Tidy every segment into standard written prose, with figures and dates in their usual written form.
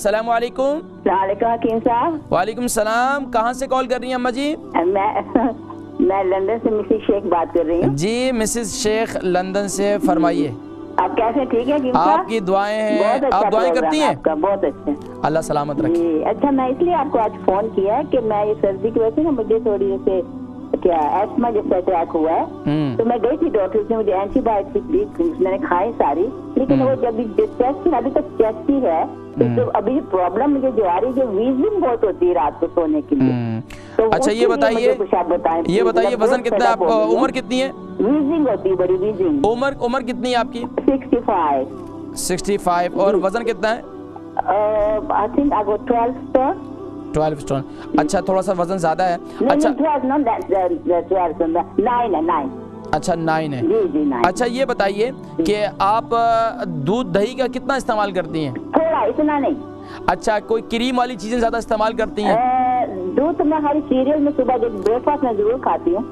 अस्सलाम वालेकुम। हकीम साहब। वालेकुम सलाम। कहाँ से कॉल कर रही हैं अम्मा जी? मैं लंदन से मिसेस शेख बात कर रही हूँ। जी मिसेस शेख लंदन से, फरमाइए। आप कैसे? ठीक है हकीम साहब? आपकी दुआएं हैं। अच्छा, आप दुआएं करती हैं? आपका बहुत अच्छा। अल्लाह सलामत रखे। अच्छा, मैं इसलिए आपको आज फोन किया है कि मैं ये सर्दी की वजह से ना मुझे थोड़ी जैसे क्या एस्मा जैसा अटैक हुआ है, तो मैं गई थी डॉक्टर से, मुझे एंटीबायोटिक दी, मैंने खाई सारी, लेकिन वो जब चेस्ट अभी तक चेस्ट ही है, तो अभी प्रॉब्लम मुझे जो आ रही है, वीजिंग बहुत होती है रात को सोने के लिए। तो अच्छा ये बताइए, वजन कितना है आपका, उम्र कितनी है? वीजिंग होती है, बड़ी वीजिंग। उम्र कितनी है आपकी? 65। और वजन कितना है? I think I got 12 stone. अच्छा, थोड़ा सा वजन ज्यादा है। अच्छा 9 अच्छा 9 है। जी 9। अच्छा ये बताइए कि आप दूध दही का कितना इस्तेमाल करती हैं? थोड़ा, इतना नहीं। अच्छा, कोई क्रीम वाली चीजें ज्यादा इस्तेमाल करती हैं? दूध मैं हर सीरियल में सुबह जब ब्रेकफास्ट में जरूर खाती हूँ।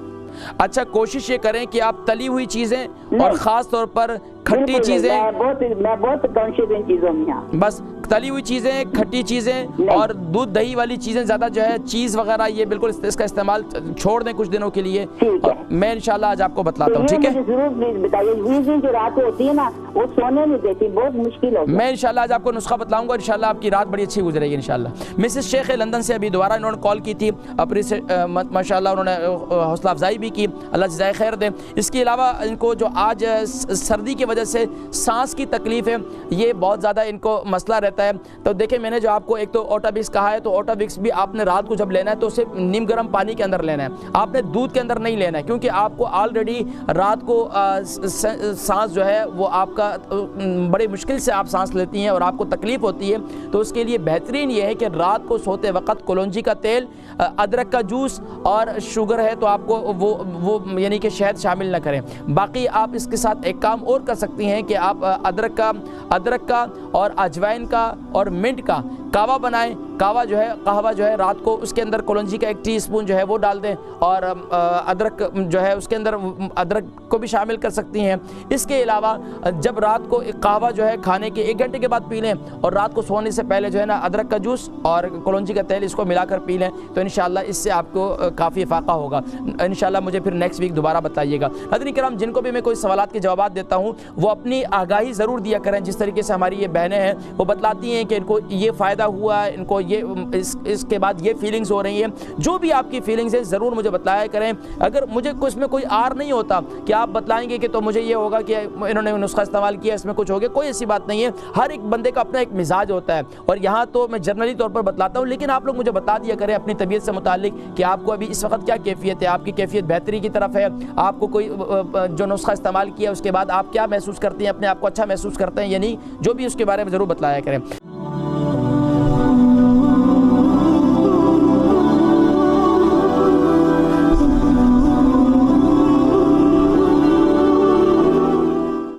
अच्छा, कोशिश ये करें कि आप तली हुई चीजें और खास तौर पर खट्टी चीजें, मैं बहुत कॉन्शियस इन चीजों में, बस तली हुई चीजें, खट्टी चीजें और दूध दही वाली चीजें ज्यादा जो है, चीज वगैरह, ये बिल्कुल इसका इस्तेमाल छोड़ दें कुछ दिनों के लिए। मैं इंशाल्लाह आज आपको बतलाता हूँ, ठीक है? जरूर प्लीज बताइए। वीजिंग जो रात होती है ना, वो सोने नहीं देती, बहुत मुश्किल होती है। मैं इंशाल्लाह आज आपको नुस्खा बतलाऊंगा, इंशाल्लाह आपकी रात बड़ी अच्छी गुजरेगी इंशाल्लाह। मिसेस शेख लंदन से अभी दोबारा इन्होंने कॉल की थी अपनी से, माशाल्लाह उन्होंने हौसला अफजाई भी की, अल्लाह जज़ाए खैर दे। इसके अलावा इनको जो आज सर्दी की वजह से सांस की तकलीफ है, ये बहुत ज़्यादा इनको मसला रहता है। तो देखिए, मैंने जो आपको एक तो ओटाविक्स कहा है, तो ओटाविक्स भी आपने रात को जब लेना है तो उसे नीम गर्म पानी के अंदर लेना है, आपने दूध के अंदर नहीं लेना है, क्योंकि आपको ऑलरेडी रात को सांस जो है वो आपका बड़ी मुश्किल से आप सांस लेती हैं और आपको तकलीफ होती है। तो उसके लिए बेहतरीन ये है कि रात को सोते वक्त कलौंजी का तेल, अदरक का जूस और शुगर है तो आपको वो यानी कि शहद शामिल ना करें। बाकी आप इसके साथ एक काम और कर सकती हैं कि आप अदरक का और अजवाइन का और मिंट का कावा बनाएं। कहवा जो है रात को उसके अंदर कलौंजी का 1 टीस्पून जो है वो डाल दें, और अदरक जो है उसके अंदर अदरक को भी शामिल कर सकती हैं। इसके अलावा जब रात को कहवा जो है खाने के 1 घंटे के बाद पी लें, और रात को सोने से पहले जो है ना अदरक का जूस और कलौंजी का तेल इसको मिलाकर पी लें, तो इंशाल्लाह इससे आपको काफ़ी फ़ायदा होगा। इंशाल्लाह मुझे फिर नेक्स्ट वीक दोबारा बताइएगा। नाज़रीन किराम, जिनको भी मैं कोई सवालात के जवाब देता हूँ वो अपनी आगाही ज़रूर दिया करें। जिस तरीके से हमारी ये बहनें हैं वो बतलाती हैं कि इनको ये फ़ायदा हुआ, इनको ये इसके बाद ये फीलिंग्स हो रही हैं, जो भी आपकी फीलिंग्स है ज़रूर मुझे बताया करें। अगर मुझे कुछ में कोई आर नहीं होता कि आप बतलाएंगे कि तो मुझे ये होगा कि इन्होंने नुस्खा इस्तेमाल किया इसमें कुछ हो गया, कोई ऐसी बात नहीं है। हर एक बंदे का अपना एक मिजाज होता है, और यहाँ तो मैं जनरली तौर पर बतलाता हूँ, लेकिन आप लोग मुझे बता दिया करें अपनी तबीयत से मुतालिक कि आपको अभी इस वक्त क्या कैफियत है, आपकी कैफियत बेहतरी की तरफ है, आपको कोई जो नुस्खा इस्तेमाल किया उसके बाद आप क्या महसूस करते हैं, अपने आप को अच्छा महसूस करते हैं या नहीं, जो भी उसके बारे में ज़रूर बतलाया करें।